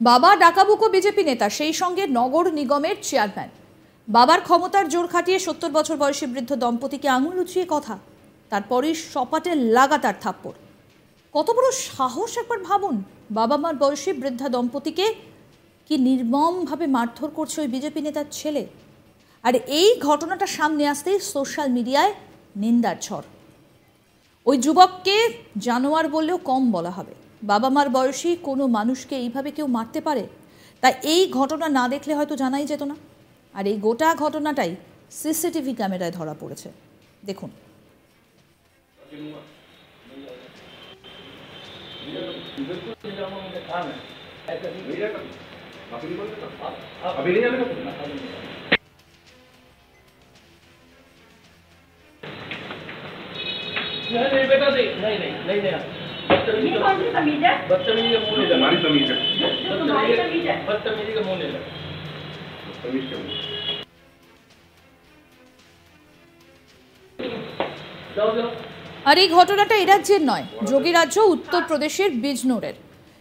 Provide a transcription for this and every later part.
বাবা ডাকাবুকো বিজেপি নেতা, সেই সঙ্গে নগর নিগমের চেয়ারম্যান। বাবার ক্ষমতার জোর খাটিয়ে 70 বছর বয়সী বৃদ্ধ দম্পতিকে আঙুল উঁচিয়ে কথা, তারপরই সপাটে লাগাতার থাপ্পড়। কত বড় সাহস একবার ভাবুন। বাবা মার বয়সী বৃদ্ধা দম্পতিকে কি নির্মমভাবে মারধর করছে ওই বিজেপি নেতার ছেলে। আর এই ঘটনাটা সামনে আসতেই সোশ্যাল মিডিয়ায় নিন্দার ঝড়। ওই যুবককে জানোয়ার বললেও কম বলা হবে। বাবা মার বয়সী কোনো মানুষকে এইভাবে কেউ মারতে পারে? তাই এই ঘটনা না দেখলে হয়তো জানাই যেত না। আর এই গোটা ঘটনাটাই সিসিটিভি ক্যামেরায় ধরা পড়েছে। দেখুন। नहीं बेटा नहीं नहीं नहीं नहीं नहीं ये कौन सी तमीज है? बदतमीजी का मुंह नहीं लगा। हमारी तमीज है। तुम्हारी तमीज है। बदतमीजी का मुंह नहीं लगा। तमीज क्या? जाओ जाओ। আর এই ঘটনাটা এই রাজ্যের নয়, যোগীরাজ্য উত্তরপ্রদেশের বিজনোরের।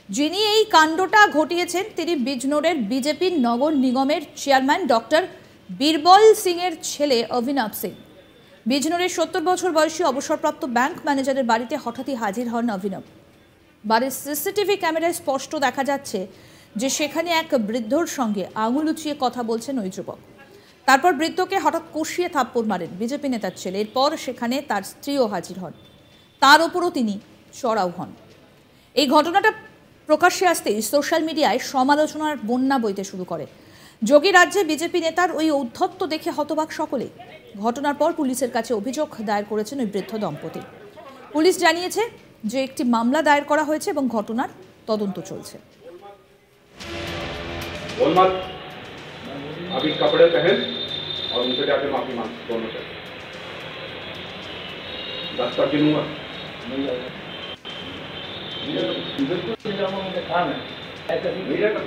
যিনি এই কাণ্ডটা ঘটিয়েছেন তিনি বিজনোরের বিজেপির নগর নিগমের চেয়ারম্যান ডক্টর বীরবল সিং এর ছেলে অভিনব সিং। বিজনোরের 70 বছর বয়সী অবসরপ্রাপ্ত ব্যাংক ম্যানেজারের বাড়িতে হঠাৎই হাজির হন অভিনব। বাড়ির সিসিটিভি ক্যামেরায় স্পষ্ট দেখা যাচ্ছে যে সেখানে এক বৃদ্ধর সঙ্গে আঙুল উঁচিয়ে কথা বলছেন ওই যুবক। তারপর বৃদ্ধকে হঠাৎ কষিয়ে থাপ্পড় মারেন বিজেপি নেতার ছেলে। এরপর সেখানে তার স্ত্রীও হাজির হন, তার ওপরও তিনি চড়াও হন। এই ঘটনাটা প্রকাশ্যে আসতেই সোশ্যাল মিডিয়ায় সমালোচনার বন্যা বইতে শুরু করে। যোগী রাজ্যে বিজেপি নেতার ওই ঔদ্ধত্য দেখে হতবাক সকলেই। ঘটনার পর পুলিশের কাছে অভিযোগ দায়ের করেছেন ওই বৃদ্ধ দম্পতি। পুলিশ জানিয়েছে যে একটি মামলা দায়ের করা হয়েছে এবং ঘটনার তদন্ত চলছে। अभी कपड़े पहन और उनसे जाके माफी मांग दोनों से। 10 तक गिनूंगा। नहीं आएगा। बिल्कुल निजाम मुझे काम है। ऐसा नहीं जाएगा।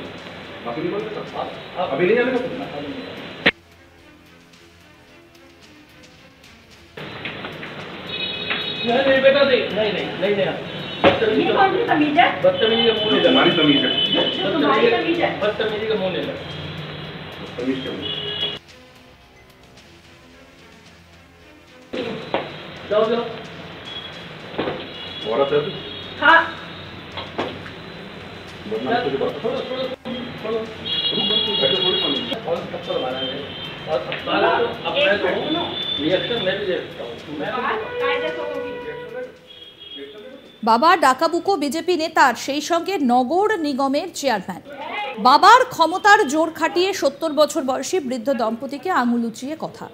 माफी नहीं बोल सकता। अभी नहीं जाने का। नहीं बेटा नहीं नहीं नहीं नहीं नहीं ये कौन सी तमीज है? बदतमीजी का मुंह नहीं लगा। हमारी तमीज है। तुम्हारी तमीज है। बदतमीजी का मुंह नहीं लगा। तमीज क्या? जाओ जाओ। औरत है तू? हाँ। बदनाम तुझे बात। थोड़ा ऐसे थोड़ी मालूम। और थप्पड़ मारा है। और थप्पड़ तो अब मैं तो रिएक्शन मैं भी देखता हूँ। मैं कायदे से होगी। বাবা ডাকাবুকো বিজেপি নেতার, সেই সঙ্গে নগর নিগমের চেয়ারম্যান। বাবার ক্ষমতার জোর খাটিয়ে 70 বছর বয়সী বৃদ্ধ দম্পতিকে আঙুল উঁচিয়ে কথা,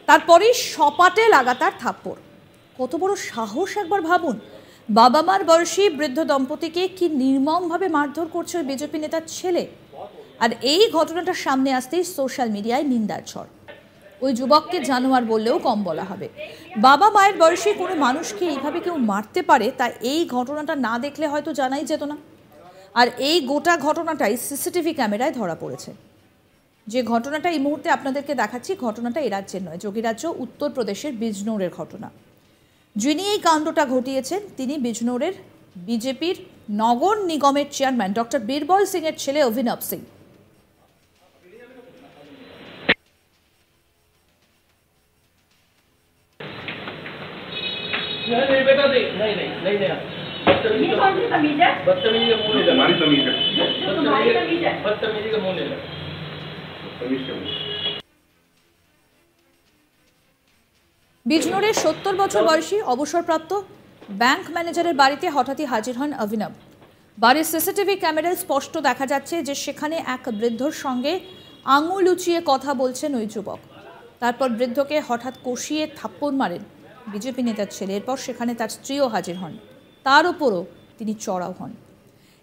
তারপরেই সপাটে লাগাতার থাপ্পড়। কত বড় সাহস একবার ভাবুন। বাবা মার বয়সী বৃদ্ধ দম্পতিকে কি নির্মমভাবে মারধর করছে ওই বিজেপি নেতার ছেলে। আর এই ঘটনাটা সামনে আসতেই সোশ্যাল মিডিয়ায় নিন্দার ঝড়। ওই যুবককে জানোয়ার বললেও কম বলা হবে। বাবা মায়ের বয়সী কোনো মানুষকে এইভাবে কেউ মারতে পারে? তাই এই ঘটনাটা না দেখলে হয়তো জানাই যেত না। আর এই গোটা ঘটনাটাই সিসিটিভি ক্যামেরায় ধরা পড়েছে। যে ঘটনাটা এই মুহূর্তে আপনাদেরকে দেখাচ্ছি, ঘটনাটা এই রাজ্যের নয়, যোগীরাজ্য উত্তরপ্রদেশের বিজনোরের ঘটনা। যিনি এই কাণ্ডটা ঘটিয়েছেন তিনি বিজনোরের বিজেপির নগর নিগমের চেয়ারম্যান ডক্টর বীরবল সিং এর ছেলে অভিনব সিং। नहीं बेटा नहीं नहीं नहीं नहीं नहीं ये कौन सी तमीज है? बदतमीजी का मुंह नहीं लगा। हमारी तमीज है। तुम्हारी तमीज है। बदतमीजी का मुंह नहीं लगा। तमीज क्या? বিজনোরের 70 বছর বয়সী অবসরপ্রাপ্ত ব্যাংক ম্যানেজারের বাড়িতে হঠাৎই হাজির হন অভিনব। বাড়ির সিসিটিভি ক্যামেরায় স্পষ্ট দেখা যাচ্ছে যে সেখানে এক বৃদ্ধর সঙ্গে আঙুল উঁচিয়ে কথা বলছেন ওই যুবক। তারপর বৃদ্ধকে হঠাৎ কষিয়ে থাপ্পড় মারেন বিজেপি নেতার ছেলে। এরপর সেখানে তার স্ত্রীও হাজির হন, তার ওপরও তিনি চড়াও হন।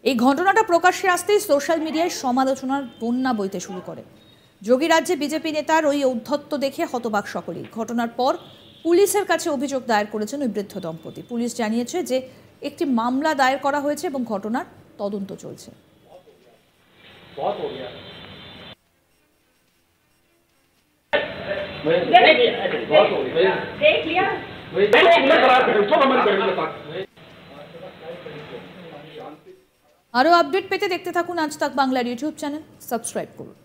এই ঘটনাটা প্রকাশ্যে আসতেই সোশ্যাল মিডিয়ায় সমালোচনার বন্যা বইতে শুরু করে। যোগী রাজ্যে বিজেপি নেতার ওই ঔদ্ধত্য দেখে হতবাক সকলেই। ঘটনার পর পুলিশের কাছে অভিযোগ দায়ের করেছেন ওই বৃদ্ধ দম্পতি। পুলিশ জানিয়েছে যে একটি মামলা দায়ের করা হয়েছে এবং ঘটনার তদন্ত চলছে। देख लिया। আরও আপডেট পেতে দেখতে থাকুন আজ তাক বাংলার ইউটিউব চ্যানেল, সাবস্ক্রাইব করুন।